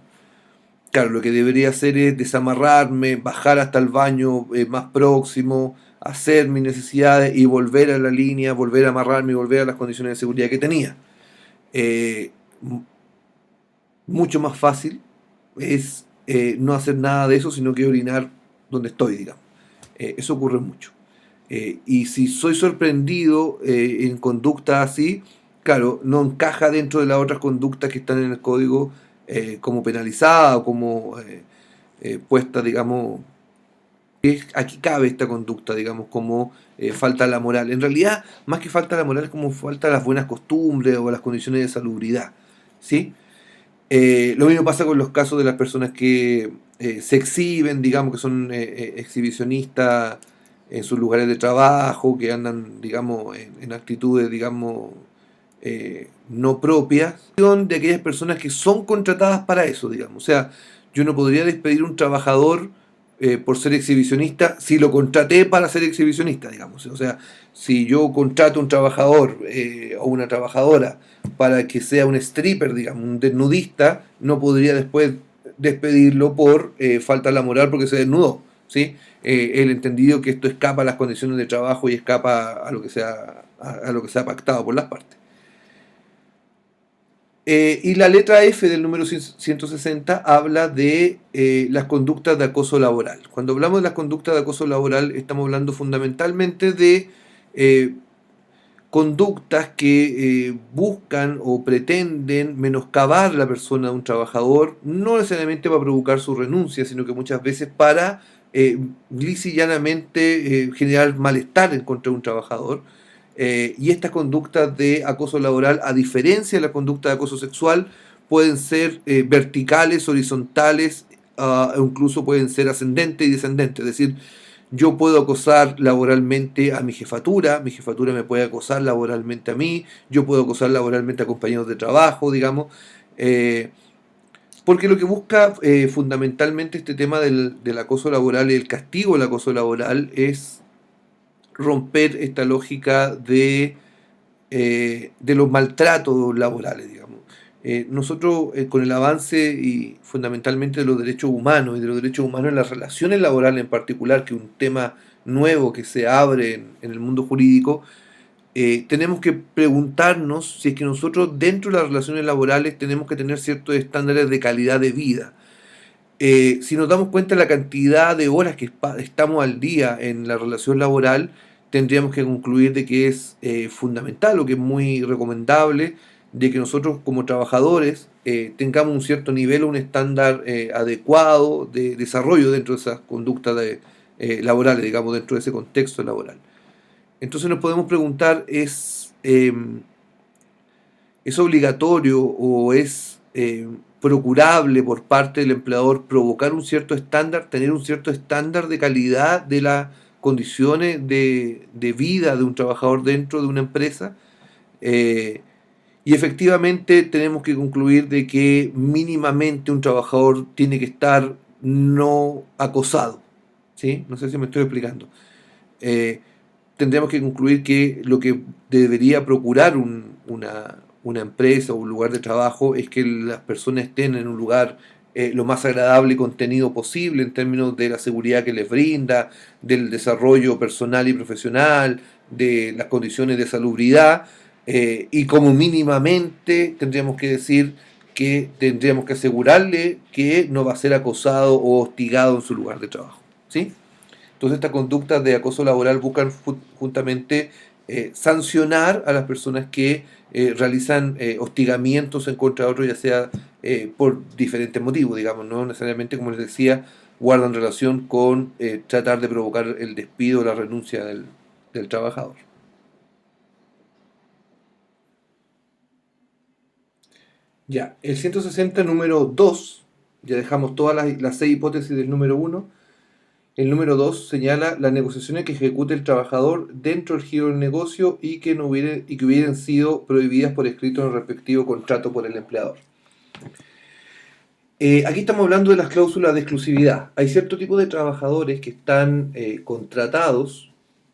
claro, lo que debería hacer es desamarrarme, bajar hasta el baño más próximo, hacer mis necesidades y volver a la línea, volver a amarrarme y volver a las condiciones de seguridad que tenía. Eh, Mucho más fácil es no hacer nada de eso, sino que orinar donde estoy, digamos. Eso ocurre mucho. Y si soy sorprendido en conducta así, claro, no encaja dentro de las otras conductas que están en el código como penalizada o como puesta, digamos, aquí cabe esta conducta, digamos, como falta la moral. En realidad, más que falta la moral, es como falta las buenas costumbres o las condiciones de salubridad, ¿sí? Lo mismo pasa con los casos de las personas que se exhiben, digamos, que son exhibicionistas en sus lugares de trabajo, que andan, digamos, en actitudes, digamos, no propias, de aquellas personas que son contratadas para eso, digamos. O sea, yo no podría despedir a un trabajador por ser exhibicionista si lo contraté para ser exhibicionista, digamos. O sea, si yo contrato a un trabajador o una trabajadora para que sea un stripper, digamos, un desnudista, no podría después despedirlo por falta de la moral porque se desnudó, ¿sí? El entendido que esto escapa a las condiciones de trabajo y escapa a lo que a lo que se ha pactado por las partes. Y la letra F del número 160 habla de las conductas de acoso laboral. Cuando hablamos de las conductas de acoso laboral, estamos hablando fundamentalmente de eh, conductas que buscan o pretenden menoscabar a la persona de un trabajador, no necesariamente para provocar su renuncia, sino que muchas veces para eh, lisa y llanamente generar malestar en contra de un trabajador. Y estas conductas de acoso laboral, a diferencia de la conducta de acoso sexual, pueden ser verticales, horizontales, incluso pueden ser ascendentes y descendentes. Es decir, yo puedo acosar laboralmente a mi jefatura me puede acosar laboralmente a mí, yo puedo acosar laboralmente a compañeros de trabajo, digamos. eh, Porque lo que busca fundamentalmente este tema del acoso laboral y el castigo del acoso laboral es romper esta lógica de los maltratos laborales, digamos. Nosotros, con el avance y fundamentalmente de los derechos humanos y de los derechos humanos en las relaciones laborales en particular, que es un tema nuevo que se abre en el mundo jurídico, tenemos que preguntarnos si es que nosotros dentro de las relaciones laborales tenemos que tener ciertos estándares de calidad de vida. Si nos damos cuenta de la cantidad de horas que estamos al día en la relación laboral, tendríamos que concluir de que es fundamental o que es muy recomendable de que nosotros como trabajadores tengamos un cierto nivel o un estándar adecuado de desarrollo dentro de esas conductas laborales, digamos, dentro de ese contexto laboral. Entonces nos podemos preguntar, ¿es obligatorio o es procurable por parte del empleador provocar un cierto estándar, tener un cierto estándar de calidad de las condiciones de vida de un trabajador dentro de una empresa? Eh, y efectivamente tenemos que concluir de que mínimamente un trabajador tiene que estar no acosado. ¿Sí? No sé si me estoy explicando. Eh, Tendríamos que concluir que lo que debería procurar una empresa o un lugar de trabajo es que las personas estén en un lugar lo más agradable y contenido posible en términos de la seguridad que les brinda, del desarrollo personal y profesional, de las condiciones de salubridad, y como mínimamente tendríamos que decir que tendríamos que asegurarle que no va a ser acosado o hostigado en su lugar de trabajo. ¿Sí? Entonces estas conductas de acoso laboral buscan justamente sancionar a las personas que realizan hostigamientos en contra de otros, ya sea por diferentes motivos, digamos, no necesariamente, como les decía, guardan relación con tratar de provocar el despido o la renuncia del trabajador. Ya, el 160 número 2, ya dejamos todas las 6 hipótesis del número uno. El número 2 señala las negociaciones que ejecute el trabajador dentro del giro del negocio y que hubieran sido prohibidas por escrito en el respectivo contrato por el empleador. Aquí estamos hablando de las cláusulas de exclusividad. Hay cierto tipo de trabajadores que están contratados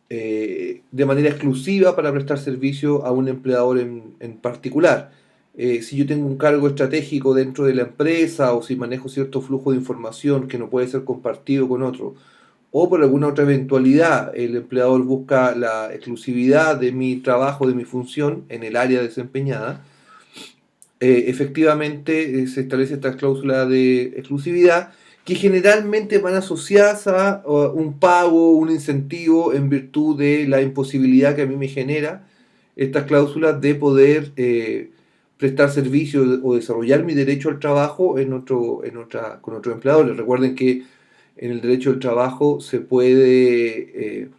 de manera exclusiva para prestar servicio a un empleador en particular. Si yo tengo un cargo estratégico dentro de la empresa o si manejo cierto flujo de información que no puede ser compartido con otro, o por alguna otra eventualidad el empleador busca la exclusividad de mi trabajo, de mi función en el área desempeñada, efectivamente se establece esta cláusula de exclusividad que generalmente van asociadas a un pago, un incentivo en virtud de la imposibilidad que a mí me genera estas cláusulas de poder prestar servicio o desarrollar mi derecho al trabajo con otros empleadores. Recuerden que en el derecho del trabajo se puede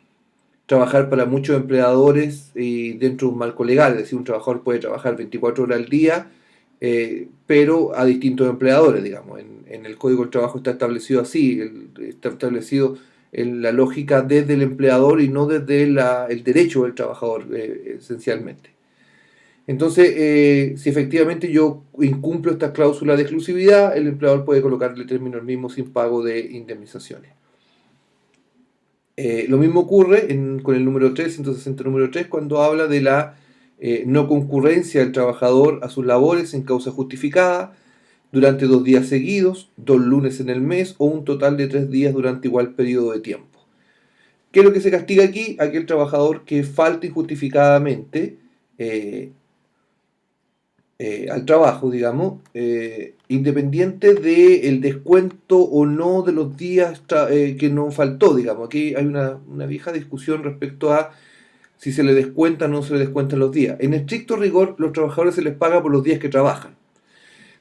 trabajar para muchos empleadores y dentro de un marco legal, es decir, un trabajador puede trabajar 24 horas al día, pero a distintos empleadores, digamos. En el Código del Trabajo está establecido así, está establecido en la lógica desde el empleador y no desde el derecho del trabajador, esencialmente. Entonces, si efectivamente yo incumplo esta cláusula de exclusividad, el empleador puede colocarle término al mismo sin pago de indemnizaciones. Lo mismo ocurre con el número 3, 160 número 3, cuando habla de la no concurrencia del trabajador a sus labores en causa justificada durante 2 días seguidos, 2 lunes en el mes o un total de 3 días durante igual periodo de tiempo. ¿Qué es lo que se castiga aquí? Aquel trabajador que falte injustificadamente eh, al trabajo, digamos, independiente del descuento o no de los días que no faltó, digamos. Aquí hay una vieja discusión respecto a si se le descuenta o no se le descuentan los días. En estricto rigor, los trabajadores se les paga por los días que trabajan.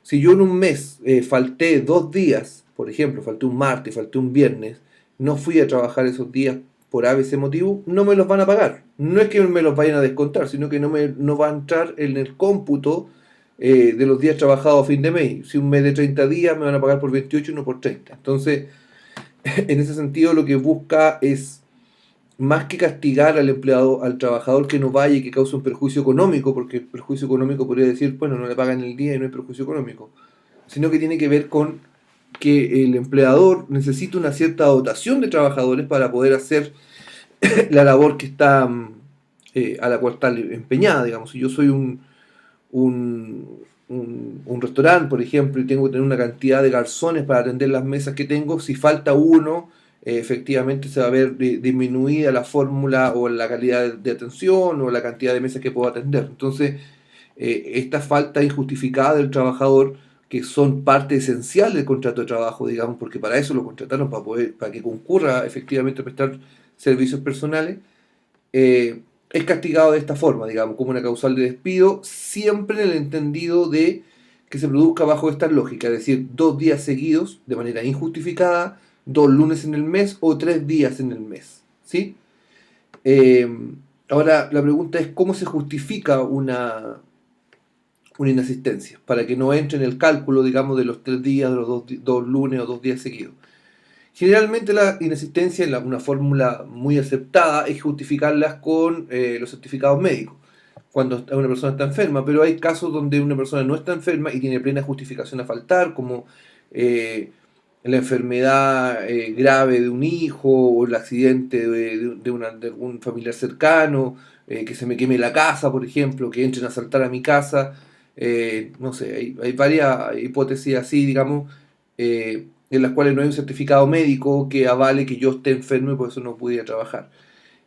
Si yo en un mes falté 2 días, por ejemplo, falté un martes, falté un viernes, no fui a trabajar esos días por ABC motivo, no me los van a pagar. No es que me los vayan a descontar, sino que no va a entrar en el cómputo de los días trabajados a fin de mes. Si un mes de 30 días me van a pagar por 28 y no por 30. Entonces, en ese sentido, lo que busca es más que castigar al empleado, al trabajador que no vaya y que cause un perjuicio económico, porque el perjuicio económico podría decir, bueno, no le pagan el día y no hay perjuicio económico, sino que tiene que ver con que el empleador necesita una cierta dotación de trabajadores para poder hacer la labor que está a la cual está empeñada, digamos. Si yo soy un restaurante, por ejemplo, y tengo que tener una cantidad de garzones para atender las mesas que tengo, si falta uno, efectivamente se va a ver disminuida la fórmula o la calidad de atención o la cantidad de mesas que puedo atender. Entonces, esta falta injustificada del trabajador, que son parte esencial del contrato de trabajo, digamos, porque para eso lo contrataron, para que concurra efectivamente a prestar servicios personales, es castigado de esta forma, digamos, como una causal de despido, siempre en el entendido de que se produzca bajo esta lógica, es decir, 2 días seguidos de manera injustificada, 2 lunes en el mes o 3 días en el mes, ¿sí? Eh, Ahora, la pregunta es cómo se justifica una inasistencia, para que no entre en el cálculo, digamos, de los 3 días, de los 2 lunes o 2 días seguidos. Generalmente la inasistencia, en una fórmula muy aceptada, es justificarlas con los certificados médicos, cuando una persona está enferma, pero hay casos donde una persona no está enferma y tiene plena justificación a faltar, como eh, la enfermedad grave de un hijo o el accidente de algún familiar cercano, que se me queme la casa, por ejemplo, que entren a asaltar a mi casa. No sé, hay varias hipótesis así, digamos, en las cuales no hay un certificado médico que avale que yo esté enfermo y por eso no pudiera trabajar.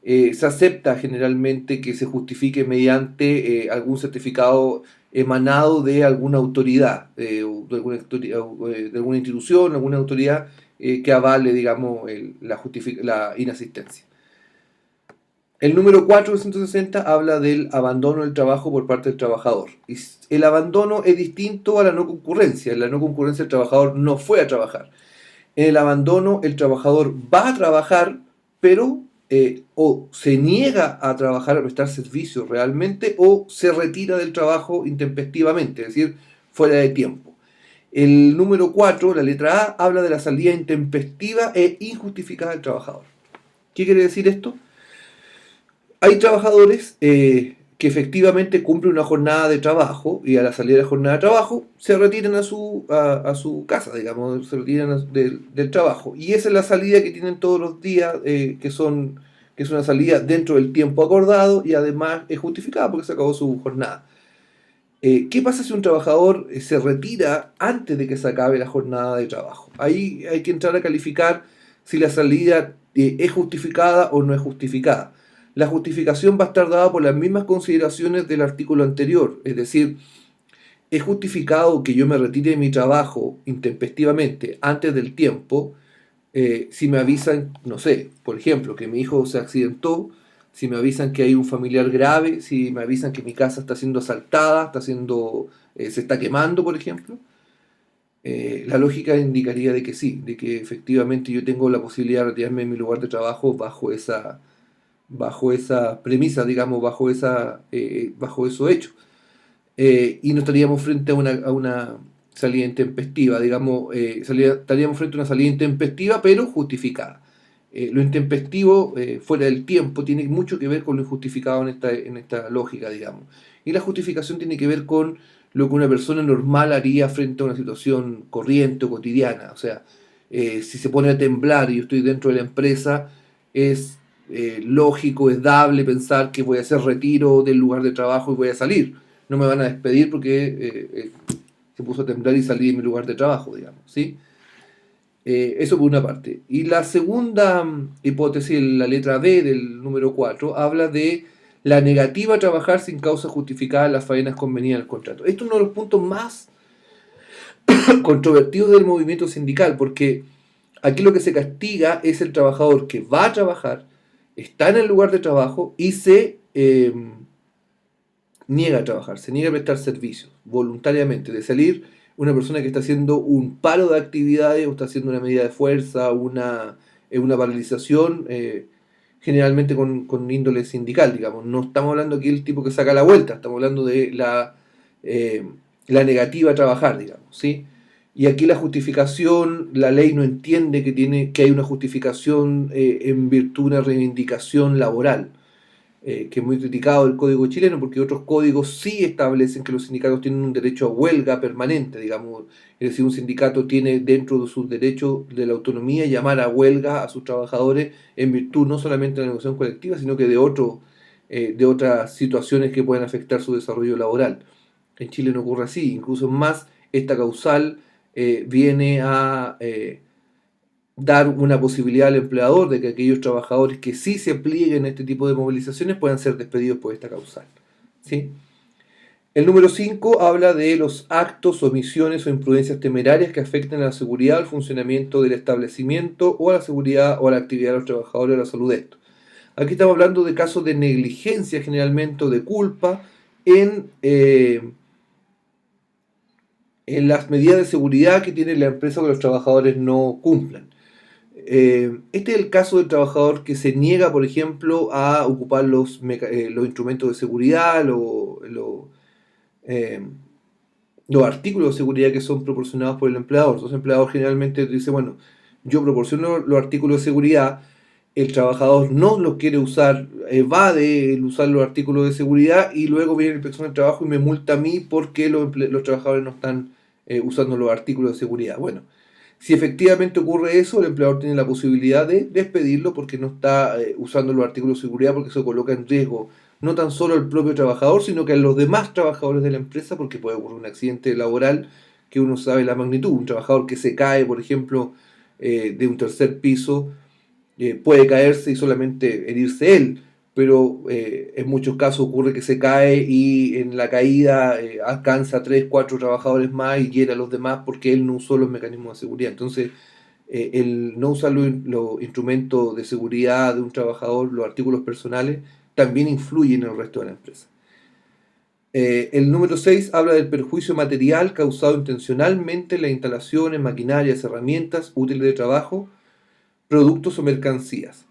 Se acepta generalmente que se justifique mediante algún certificado emanado de alguna autoridad, o de alguna institución, alguna autoridad que avale, digamos, la inasistencia. El número 4 de 160 habla del abandono del trabajo por parte del trabajador. Y el abandono es distinto a la no concurrencia. En la no concurrencia el trabajador no fue a trabajar. En el abandono el trabajador va a trabajar, pero o se niega a trabajar, a prestar servicios realmente, o se retira del trabajo intempestivamente, es decir, fuera de tiempo. El número 4, la letra A, habla de la salida intempestiva e injustificada del trabajador. ¿Qué quiere decir esto? Hay trabajadores que efectivamente cumplen una jornada de trabajo y a la salida de la jornada de trabajo se retiran a su casa, digamos, se retiran del trabajo. Y esa es la salida que tienen todos los días, que es una salida dentro del tiempo acordado y además es justificada porque se acabó su jornada. ¿Qué pasa si un trabajador se retira antes de que se acabe la jornada de trabajo? Ahí hay que entrar a calificar si la salida es justificada o no es justificada. La justificación va a estar dada por las mismas consideraciones del artículo anterior, es decir, es justificado que yo me retire de mi trabajo intempestivamente antes del tiempo si me avisan, no sé, por ejemplo, que mi hijo se accidentó, si me avisan que hay un familiar grave, si me avisan que mi casa está siendo asaltada, se está quemando, por ejemplo. La lógica indicaría de que sí, de que efectivamente yo tengo la posibilidad de retirarme de mi lugar de trabajo bajo esa premisa, digamos, bajo esos hechos. Y no estaríamos frente a una salida intempestiva, digamos, estaríamos frente a una salida intempestiva, pero justificada. Lo intempestivo, fuera del tiempo, tiene mucho que ver con lo injustificado en esta lógica, digamos. Y la justificación tiene que ver con lo que una persona normal haría frente a una situación corriente o cotidiana. O sea, si se pone a temblar y yo estoy dentro de la empresa, es lógico, es dable pensar que voy a hacer retiro del lugar de trabajo y voy a salir. No me van a despedir porque se puso a temblar y salí de mi lugar de trabajo, digamos, ¿sí? Eso por una parte. Y la segunda hipótesis, la letra B del número 4 habla de la negativa a trabajar sin causa justificada en las faenas convenidas en el contrato. Esto es uno de los puntos más controvertidos del movimiento sindical, porque aquí lo que se castiga es el trabajador que va a trabajar, está en el lugar de trabajo y se niega a trabajar, se niega a prestar servicios voluntariamente, de salir una persona que está haciendo un paro de actividades o está haciendo una medida de fuerza, una paralización generalmente con índole sindical, digamos. No estamos hablando aquí del tipo que saca la vuelta, estamos hablando de la negativa a trabajar, digamos, ¿sí? Y aquí la justificación, la ley no entiende que hay una justificación en virtud de una reivindicación laboral, que es muy criticado el código chileno, porque otros códigos sí establecen que los sindicatos tienen un derecho a huelga permanente, digamos, es decir, un sindicato tiene dentro de sus derechos de la autonomía llamar a huelga a sus trabajadores en virtud no solamente de la negociación colectiva, sino que de otras situaciones que pueden afectar su desarrollo laboral. En Chile no ocurre así, incluso más, esta causal viene a dar una posibilidad al empleador de que aquellos trabajadores que sí se plieguen a este tipo de movilizaciones puedan ser despedidos por esta causal, ¿sí? El número 5 habla de los actos, omisiones o imprudencias temerarias que afecten a la seguridad, al funcionamiento del establecimiento o a la seguridad o a la actividad de los trabajadores o a la salud de estos. Aquí estamos hablando de casos de negligencia generalmente o de culpa en las medidas de seguridad que tiene la empresa que los trabajadores no cumplan. Este es el caso del trabajador que se niega, por ejemplo, a ocupar los instrumentos de seguridad, eh, los artículos de seguridad que son proporcionados por el empleador. Entonces el empleador generalmente dice, bueno, yo proporciono los artículos de seguridad, el trabajador no los quiere usar, evade el usar los artículos de seguridad y luego viene la inspección del trabajo y me multa a mí porque los trabajadores no están usando los artículos de seguridad. Bueno, si efectivamente ocurre eso, el empleador tiene la posibilidad de despedirlo porque no está usando los artículos de seguridad, porque eso coloca en riesgo no tan solo al propio trabajador, sino que a los demás trabajadores de la empresa, porque puede ocurrir un accidente laboral que uno sabe la magnitud. Un trabajador que se cae, por ejemplo, de un tercer piso, puede caerse y solamente herirse él, pero en muchos casos ocurre que se cae y en la caída alcanza a 3, 4 trabajadores más y hiere a los demás porque él no usó los mecanismos de seguridad. Entonces, el no usar los instrumentos de seguridad de un trabajador, los artículos personales, también influye en el resto de la empresa. El número 6 habla del perjuicio material causado intencionalmente en las instalaciones, maquinarias, herramientas, útiles de trabajo, productos o mercancías.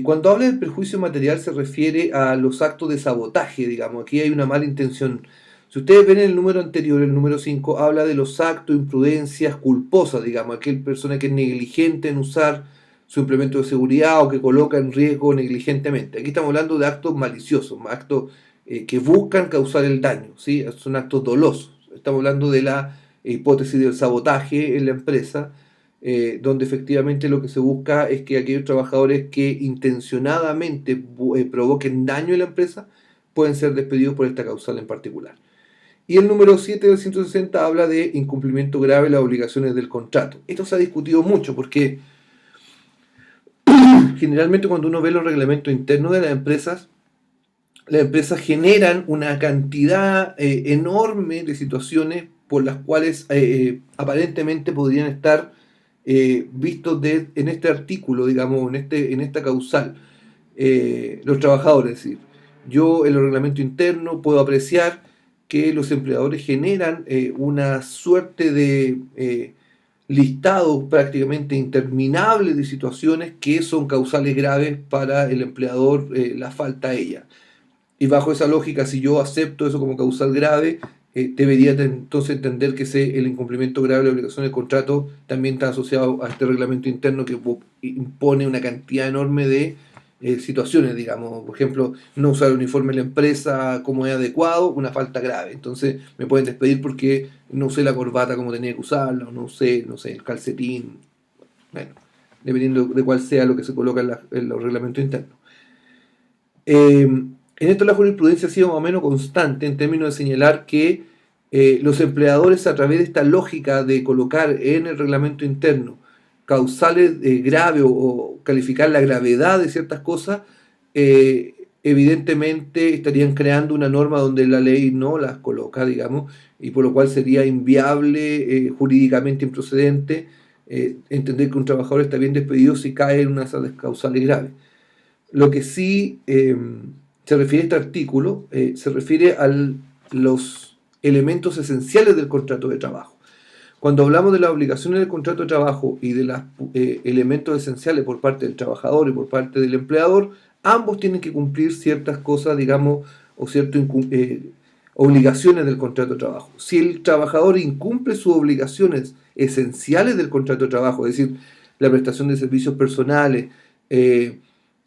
Cuando habla del perjuicio material se refiere a los actos de sabotaje, digamos, aquí hay una mala intención. Si ustedes ven el número anterior, el número 5, habla de los actos, imprudencias culposas, digamos, aquella persona que es negligente en usar su implemento de seguridad o que coloca en riesgo negligentemente. Aquí estamos hablando de actos maliciosos, actos que buscan causar el daño, ¿sí? Son actos dolosos. Estamos hablando de la hipótesis del sabotaje en la empresa, donde efectivamente lo que se busca es que aquellos trabajadores que intencionadamente provoquen daño en la empresa pueden ser despedidos por esta causal en particular. Y el número 7 del 160 habla de incumplimiento grave de las obligaciones del contrato. Esto se ha discutido mucho porque generalmente cuando uno ve los reglamentos internos de las empresas generan una cantidad enorme de situaciones por las cuales aparentemente podrían estar vistos en este artículo, digamos, en esta causal, los trabajadores. Es decir, yo en el reglamento interno puedo apreciar que los empleadores generan una suerte de listados prácticamente interminables de situaciones que son causales graves para el empleador, la falta a ella. Y bajo esa lógica, si yo acepto eso como causal grave, debería entonces entender que el incumplimiento grave de la obligación del contrato también está asociado a este reglamento interno que impone una cantidad enorme de situaciones, digamos. Por ejemplo, no usar el uniforme en la empresa como es adecuado, una falta grave. Entonces me pueden despedir porque no usé la corbata como tenía que usarla, o no usé, no sé, el calcetín. Bueno, dependiendo de cuál sea lo que se coloca en los reglamentos internos. En esto la jurisprudencia ha sido más o menos constante en términos de señalar que los empleadores, a través de esta lógica de colocar en el reglamento interno causales graves o calificar la gravedad de ciertas cosas, evidentemente estarían creando una norma donde la ley no las coloca, digamos, y por lo cual sería inviable, jurídicamente improcedente, entender que un trabajador está bien despedido si cae en una de esas causales graves. Lo que sí se refiere a este artículo, se refiere a los elementos esenciales del contrato de trabajo. Cuando hablamos de las obligaciones del contrato de trabajo y de los elementos esenciales por parte del trabajador y por parte del empleador, ambos tienen que cumplir ciertas cosas, digamos, o ciertas obligaciones del contrato de trabajo. Si el trabajador incumple sus obligaciones esenciales del contrato de trabajo, es decir, la prestación de servicios personales, eh,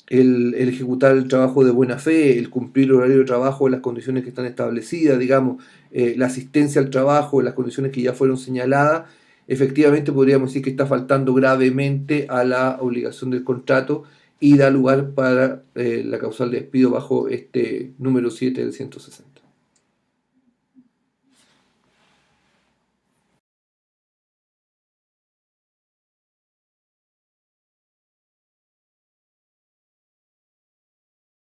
el ejecutar el trabajo de buena fe, el cumplir el horario de trabajo en las condiciones que están establecidas, digamos, la asistencia al trabajo en las condiciones que ya fueron señaladas, efectivamente podríamos decir que está faltando gravemente a la obligación del contrato y da lugar para la causal de despido bajo este número 7 del 160.